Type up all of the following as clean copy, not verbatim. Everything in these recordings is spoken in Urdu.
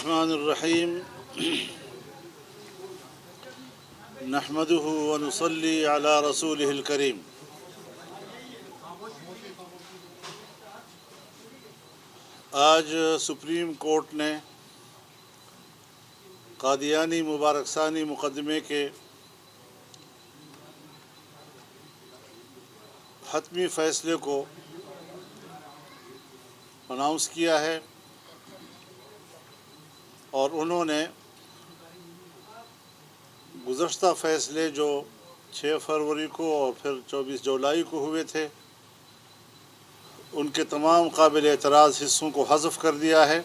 الرحمن الرحیم نحمده ونصلی علی رسوله الکریم۔ آج سپریم کورٹ نے قادیانی مبارک ثانی مقدمے کے حتمی فیصلے کو اناؤنس کیا ہے اور انہوں نے گزشتہ فیصلے جو 6 فروری کو اور پھر 24 جولائی کو ہوئے تھے ان کے تمام قابل اعتراض حصوں کو حذف کر دیا ہے۔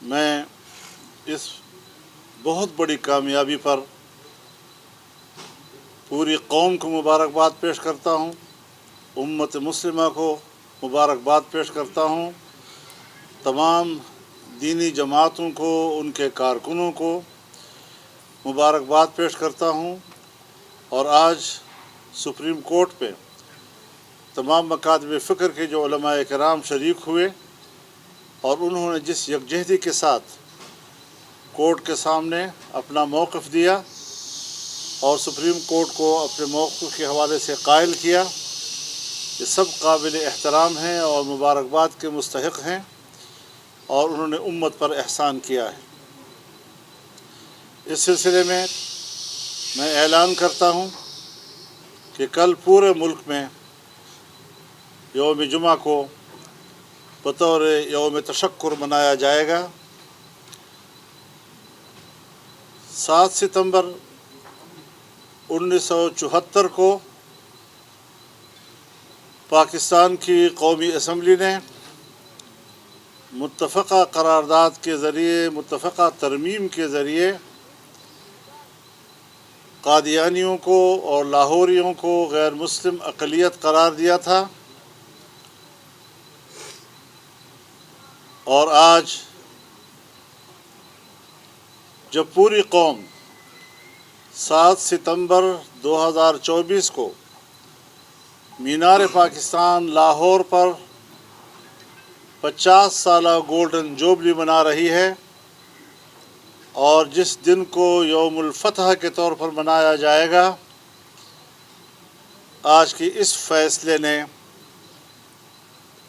میں اس بہت بڑی کامیابی پر پوری قوم کو مبارکباد پیش کرتا ہوں، امت مسلمہ کو مبارکباد پیش کرتا ہوں، تمام دینی جماعتوں کو، ان کے کارکنوں کو مبارکباد پیش کرتا ہوں۔ اور آج سپریم کورٹ پہ تمام مکاتب فکر کے جو علماء کرام شریک ہوئے اور انہوں نے جس یکجہتی کے ساتھ کورٹ کے سامنے اپنا موقف دیا اور سپریم کورٹ کو اپنے موقف کے حوالے سے قائل کیا، یہ سب قابل احترام ہیں اور مبارکباد کے مستحق ہیں اور انہوں نے امت پر احسان کیا ہے۔ اس سلسلے میں اعلان کرتا ہوں کہ کل پورے ملک میں یوم جمعہ کو بطور یوم تشکر منایا جائے گا۔ 7 ستمبر 1974 کو پاکستان کی قومی اسمبلی نے متفقہ قرارداد کے ذریعے، متفقہ ترمیم کے ذریعے قادیانیوں کو اور لاہوریوں کو غیر مسلم اقلیت قرار دیا تھا، اور آج جب پوری قوم 7 ستمبر 2024 کو مینار پاکستان لاہور پر 50 سالہ گولڈن جوبلی منا رہی ہے اور جس دن کو یوم الفتح کے طور پر منایا جائے گا، آج کی اس فیصلے نے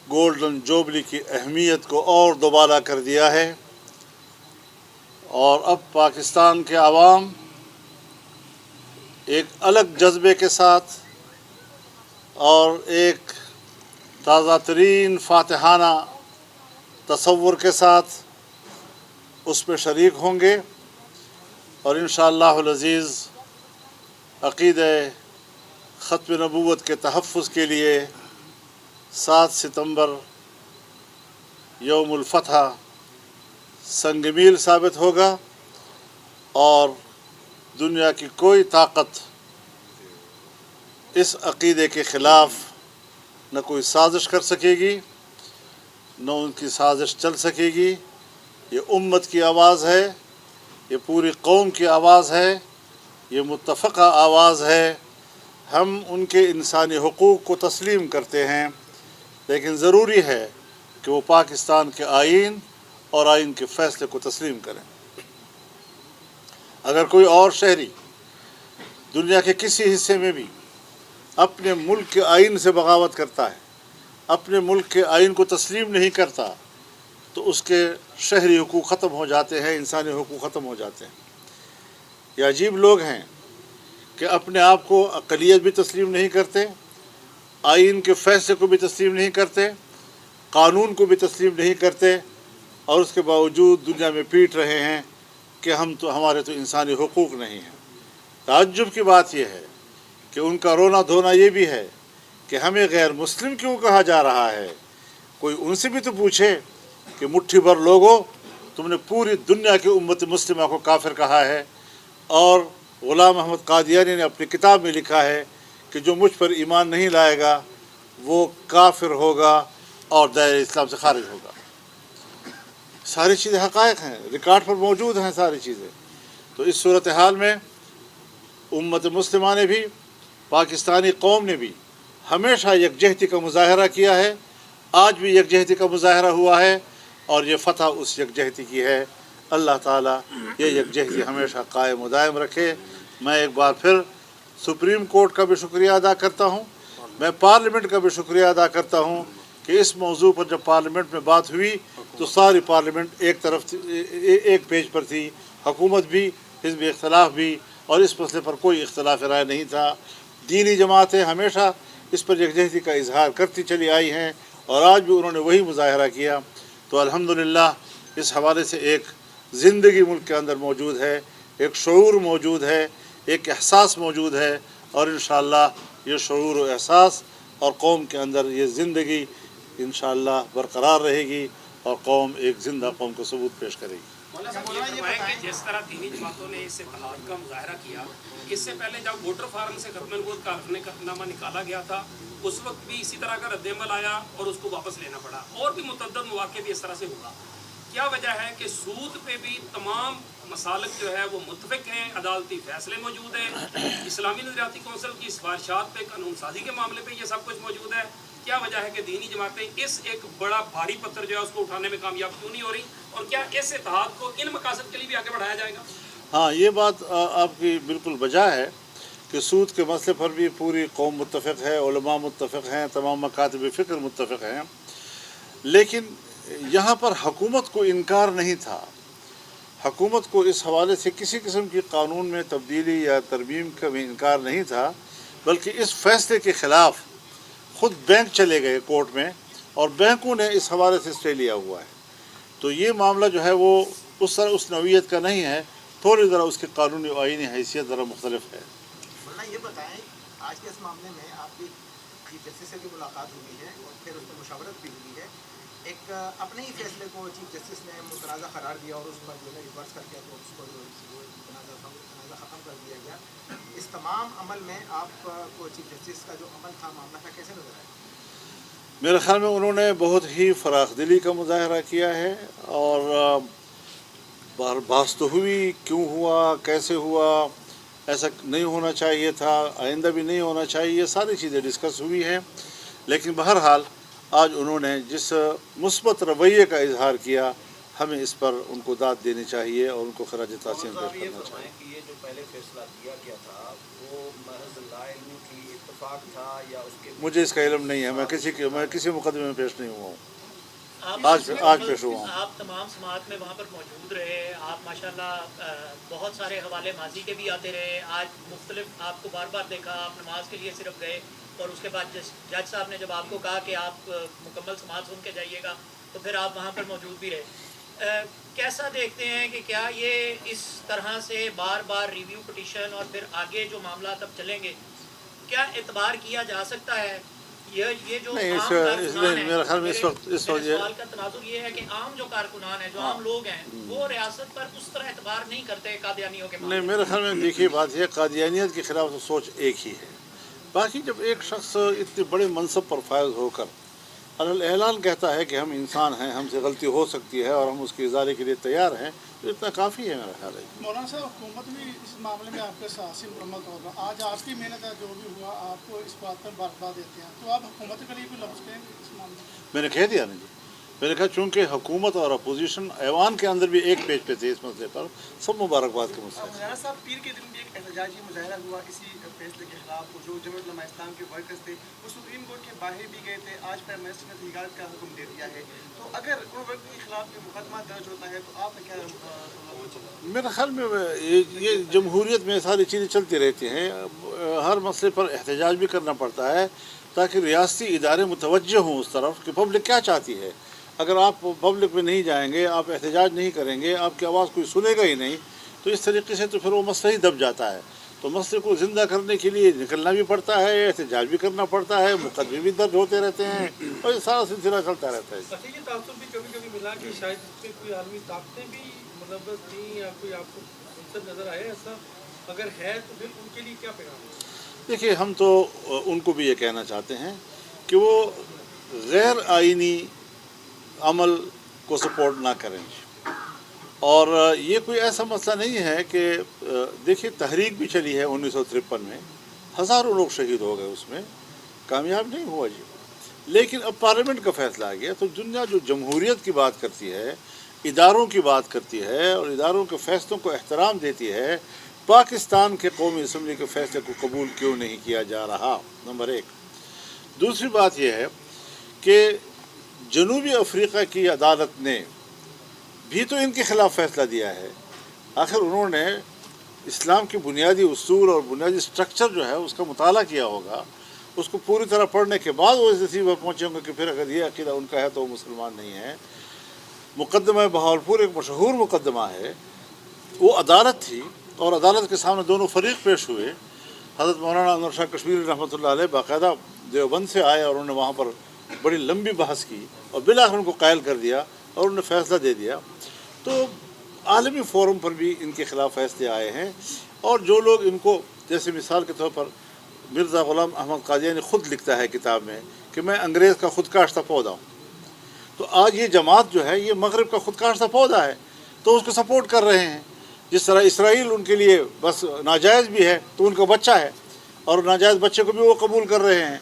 گولڈن جوبلی کی اہمیت کو اور دوبالا کر دیا ہے، اور اب پاکستان کے عوام ایک الگ جذبے کے ساتھ اور ایک تازہ ترین فاتحانہ تصور کے ساتھ اس میں شریک ہوں گے، اور انشاءاللہ العزیز عقیدہ ختم نبوت کے تحفظ کے لیے 7 ستمبر یوم الفتح سنگ میل ثابت ہوگا، اور دنیا کی کوئی طاقت اس عقیدے کے خلاف نہ کوئی سازش کر سکے گی، نہ ان کی سازش چل سکے گی۔ یہ امت کی آواز ہے، یہ پوری قوم کی آواز ہے، یہ متفقہ آواز ہے۔ ہم ان کے انسانی حقوق کو تسلیم کرتے ہیں، لیکن ضروری ہے کہ وہ پاکستان کے آئین اور آئین کے فیصلے کو تسلیم کریں۔ اگر کوئی اور شہری دنیا کے کسی حصے میں بھی اپنے ملک کے آئین سے بغاوت کرتا ہے، اپنے ملک کے آئین کو تسلیم نہیں کرتا، تو اس کے شہری حقوق ختم ہو جاتے ہیں، انسانی حقوق ختم ہو جاتے ہیں۔ یہ عجیب لوگ ہیں کہ اپنے آپ کو اقلیت بھی تسلیم نہیں کرتے، آئین کے فیصلے کو بھی تسلیم نہیں کرتے، قانون کو بھی تسلیم نہیں کرتے، اور اس کے باوجود دنیا میں پیٹ رہے ہیں کہ ہمارے تو انسانی حقوق نہیں ہیں۔ تعجب کی بات یہ ہے کہ ان کا رونا دھونا یہ بھی ہے کہ ہمیں غیر مسلم کیوں کہا جا رہا ہے۔ کوئی ان سے بھی تو پوچھے کہ مٹھی بھر لوگوں، تم نے پوری دنیا کی امت مسلمہ کو کافر کہا ہے، اور غلام احمد قادیانی نے اپنی کتاب میں لکھا ہے کہ جو مجھ پر ایمان نہیں لائے گا وہ کافر ہوگا اور دائرہ اسلام سے خارج ہوگا۔ ساری چیزیں حقائق ہیں، ریکارڈ پر موجود ہیں ساری چیزیں۔ تو اس صورتحال میں امت مسلمہ نے بھی، پاکستانی قوم نے بھی ہمیشہ یکجہتی کا مظاہرہ کیا ہے، آج بھی یکجہتی کا مظاہرہ ہوا ہے، اور یہ فتح اس یکجہتی کی ہے۔ اللہ تعالیٰ یہ یکجہتی ہمیشہ قائم و دائم رکھے۔ میں ایک بار پھر سپریم کورٹ کا بھی شکریہ ادا کرتا ہوں، میں پارلیمنٹ کا بھی شکریہ ادا کرتا ہوں کہ اس موضوع پر جب پارلیمنٹ میں بات ہوئی تو ساری پارلیمنٹ ایک طرف ایک پیج پر تھی، حکومت بھی، حزب اختلاف بھی، اور اس مسئلے پر کوئی اختلاف رائے نہیں تھا۔ دینی جماعتیں ہمیشہ اس پر یکجہتی کا اظہار کرتی چلی آئی ہیں اور آج بھی انہوں نے وہی مظاہرہ کیا۔ تو الحمدللہ اس حوالے سے ایک زندگی ملک کے اندر موجود ہے، ایک شعور موجود ہے، ایک احساس موجود ہے، اور انشاءاللہ یہ شعور و احساس اور قوم کے اندر یہ زندگی انشاءاللہ برقرار رہے گی اور قوم ایک زندہ قوم کو ثبوت پیش کرے گی۔ مولانا صاحب یہ فرمائیں کہ جس طرح دینی جماعتوں نے اس اتحاد کا مظاہرہ کیا، اس سے پہلے جب ووٹر فارم سے ختم نبوت کا حلف نامہ نکالا گیا تھا اس وقت بھی اسی طرح کا رد عمل آیا اور اس کو واپس لینا پڑا، اور بھی متعدد مواقع بھی اس طرح سے ہوا۔ کیا وجہ ہے کہ سود پہ بھی تمام مسالک جو ہے وہ متفق ہیں، عدالتی فیصلے موجود ہیں، اسلامی نظریاتی کونسل کی سفارشات پہ، قانون سازی کے معاملے پہ یہ سب کچھ موجود ہے؟ کیا وجہ ہے کہ دینی جماعتیں اس ایک بڑا بھاری پتھر جو ہے اس کو اٹھانے میں کامیاب کیوں نہیں ہو رہی، اور کیا اس اتحاد کو ان مقاصد کے لیے بھی آگے بڑھایا جائے گا؟ ہاں، یہ بات آپ کی بالکل بجا ہے کہ سود کے مسئلے پر بھی پوری قوم متفق ہے، علماء متفق ہیں، تمام مکاتب فکر متفق ہیں، لیکن یہاں پر حکومت کو انکار نہیں تھا۔ حکومت کو اس حوالے سے کسی قسم کی قانون میں تبدیلی یا ترمیم کا بھی انکار نہیں تھا، بلکہ اس فیصلے کے خلاف خود بینک چلے گئے کورٹ میں اور بینکوں نے اس حوالے سے اسٹے لیا ہوا ہے۔ تو یہ معاملہ جو ہے وہ اس نوعیت کا نہیں ہے، تھوڑی ذرا اس کی قانونی و آئینی حیثیت ذرا مختلف ہے۔ یہ بتائیں آج کے اس معاملے میں آپ کی چیف جسٹس سے بھی ملاقات ہوئی ہے اور پھر اس پر مشاورت بھی ہوئی ہے، ایک اپنے ہی فیصلے کو چیف جسٹس نے متنازع قرار دیا اور اس پر جو ہے ریورس کر کے تو اس کو تنازع ختم کر دیا گیا۔ اس تمام عمل میں آپ کو چیف جسٹس کا جو عمل تھا، معاملہ تھا، کیسے نظر آیا؟ میرے خیال میں انہوں نے بہت ہی فراخ دلی کا مظاہرہ کیا ہے، اور بحث تو ہوئی کیوں ہوا، کیسے ہوا، ایسا نہیں ہونا چاہیے تھا، آئندہ بھی نہیں ہونا چاہیے، یہ ساری چیزیں ڈسکس ہوئی ہیں۔ لیکن بہرحال آج انہوں نے جس مثبت رویے کا اظہار کیا، ہمیں اس پر ان کو داد دینی چاہیے اور ان کو خراج تحسین پیش کرنا چاہیے۔ کہ یہ جو پہلے فیصلہ دیا گیا تھا وہ محض لا علمی کی اتفاق تھا یا اس کے مجھے اس کا علم نہیں ہے، میں کسی مقدمے میں پیش نہیں ہوا ہوں، آج پیش ہوا ہوں۔ آپ تمام سماعت میں وہاں پر موجود رہے، آپ ماشاءاللہ بہت سارے حوالے ماضی کے بھی آتے رہے، آج مختلف آپ کو بار بار دیکھا، آپ نماز کے لیے صرف گئے، اور اس کے بعد جج صاحب نے جب آپ کو کہا کہ آپ مکمل سماعت سن کے جائیے گا تو پھر آپ وہاں پر موجود بھی رہے۔ کیسا دیکھتے ہیں کہ کیا یہ اس طرح سے بار بار ریویو پٹیشن اور پھر آگے جو معاملات اب چلیں گے، کیا اعتبار کیا جا سکتا ہے؟ یہ جو عام کارکنان ہیں، میرے خیال میں اس وقت سوال کا تناظر یہ ہے کہ عام جو کارکنان ہیں، جو عام لوگ ہیں، وہ ریاست پر اس طرح اعتبار نہیں کرتے قادیانیوں کے نہیں، میرے خیال میں دیکھیے بات یہ قادیانیت کے خلاف سوچ ایک ہی ہے۔ باقی جب ایک شخص اتنے بڑے منصب پر فائز ہو کر اعلان کہتا ہے کہ ہم انسان ہیں، ہم سے غلطی ہو سکتی ہے اور ہم اس کی ازالے کے لیے تیار ہیں، تو اتنا کافی ہے میرا خیال ہے۔ مولانا صاحب، حکومت بھی اس معاملے میں آپ کے ساتھ سے مکمل ہوگا، آج آپ کی محنت ہے، جو بھی ہوا آپ کو اس بات پر برقرار دیتے ہیں، تو آپ حکومت کے لیے بھی لفظ کہیں گے اس معاملے میں؟ میں نے کہہ دیا نا جی، میں نے کہا چونکہ حکومت اور اپوزیشن ایوان کے اندر بھی ایک پیج پہ تھے اس مسئلے پر، سب مبارکباد کے مسئلے۔ مولانا صاحب، پیر کے دن بھی ایک احتجاجی مظاہرہ ہوا اسی فیصلے کے خلاف، جو جمعیت علماء اسلام کے ورکرز تھے وہ سپریم کورٹ کے باہر بھی گئے تھے، آج پرائم منسٹر نے تحقیقات کا حکم دے دیا ہے، تو اگر ان ورکرز کے خلاف یہ مقدمہ درج ہوتا ہے تو آپ کیا؟ میرے خیال میں یہ جمہوریت میں ساری چیزیں چلتی رہتی ہیں، ہر مسئلے پر احتجاج بھی کرنا پڑتا ہے تاکہ ریاستی ادارے متوجہ ہوں اس طرف کہ پبلک کیا چاہتی ہے۔ اگر آپ پبلک میں نہیں جائیں گے، آپ احتجاج نہیں کریں گے، آپ کی آواز کوئی سنے گا ہی نہیں، تو اس طریقے سے تو پھر وہ مسئلہ ہی دب جاتا ہے۔ تو مسئلے کو زندہ کرنے کے لیے نکلنا بھی پڑتا ہے، احتجاج بھی کرنا پڑتا ہے، مقدمے بھی درج ہوتے رہتے ہیں، اور یہ سارا سلسلہ چلتا رہتا ہے۔ اچھا، یہ تعصب بھی کبھی کبھی ملا کہ شاید اس پہ کوئی عالمی طاقتیں بھی ملوث تھیں یا کوئی آپ کو منصب نظر آئے ایسا؟ اگر ہے تو پھر ان کے لیے کیا پیغام ہے؟ دیکھیے، ہم تو ان کو بھی یہ کہنا چاہتے ہیں کہ وہ غیر آئینی عمل کو سپورٹ نہ کریں، اور یہ کوئی ایسا مسئلہ نہیں ہے کہ دیکھیے تحریک بھی چلی ہے 1953 میں، ہزاروں لوگ شہید ہو گئے، اس میں کامیاب نہیں ہوا جی، لیکن اب پارلیمنٹ کا فیصلہ آ گیا تو دنیا جو جمہوریت کی بات کرتی ہے، اداروں کی بات کرتی ہے اور اداروں کے فیصلوں کو احترام دیتی ہے، پاکستان کے قومی اسمبلی کے فیصلے کو قبول کیوں نہیں کیا جا رہا؟ نمبر ایک۔ دوسری بات یہ ہے کہ جنوبی افریقہ کی عدالت نے بھی تو ان کے خلاف فیصلہ دیا ہے۔ آخر انہوں نے اسلام کی بنیادی اصول اور بنیادی سٹرکچر جو ہے اس کا مطالعہ کیا ہوگا، اس کو پوری طرح پڑھنے کے بعد وہ اس نتیجے پر پہنچے ہوں گے کہ پھر اگر یہ عقیدہ ان کا ہے تو وہ مسلمان نہیں ہے۔ مقدمہ بہاولپور ایک مشہور مقدمہ ہے، وہ عدالت تھی اور عدالت کے سامنے دونوں فریق پیش ہوئے۔ حضرت مولانا انور شاہ کشمیری رحمۃ اللہ علیہ باقاعدہ دیوبند سے آئے اور انہوں نے وہاں پر بڑی لمبی بحث کی اور بالآخر ان کو قائل کر دیا اور انہوں نے فیصلہ دے دیا۔ تو عالمی فورم پر بھی ان کے خلاف فیصلے آئے ہیں، اور جو لوگ ان کو، جیسے مثال کے طور پر مرزا غلام احمد قادیانی خود لکھتا ہے کتاب میں کہ میں انگریز کا خود کاشتہ پودا ہوں، تو آج یہ جماعت جو ہے یہ مغرب کا خود کاشتہ پودا ہے تو اس کو سپورٹ کر رہے ہیں۔ جس طرح اسرائیل ان کے لیے بس ناجائز بھی ہے تو ان کا بچہ ہے، اور ناجائز بچے کو بھی وہ قبول کر رہے ہیں۔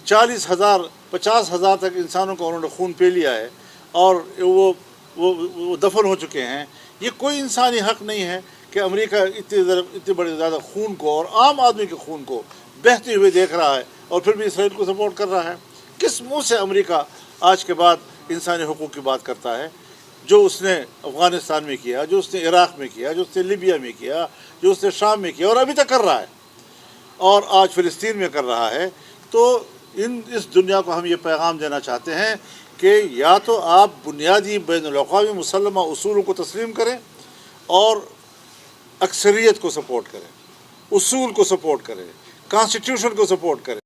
40,000 50,000 تک انسانوں کو انہوں نے خون پی لیا ہے اور وہ دفن ہو چکے ہیں۔ یہ کوئی انسانی حق نہیں ہے کہ امریکہ اتنے بڑے زیادہ خون کو اور عام آدمی کے خون کو بہتے ہوئے دیکھ رہا ہے اور پھر بھی اسرائیل کو سپورٹ کر رہا ہے۔ کس منہ سے امریکہ آج کے بعد انسانی حقوق کی بات کرتا ہے؟ جو اس نے افغانستان میں کیا، جو اس نے عراق میں کیا، جو اس نے لیبیا میں کیا، جو اس نے شام میں کیا اور ابھی تک کر رہا ہے اور آج فلسطین میں کر رہا ہے۔ تو اس دنیا کو ہم یہ پیغام دینا چاہتے ہیں کہ یا تو آپ بنیادی بین الاقوامی مسلمہ اصولوں کو تسلیم کریں اور اکثریت کو سپورٹ کریں، اصول کو سپورٹ کریں، کانسٹیٹیوشن کو سپورٹ کریں۔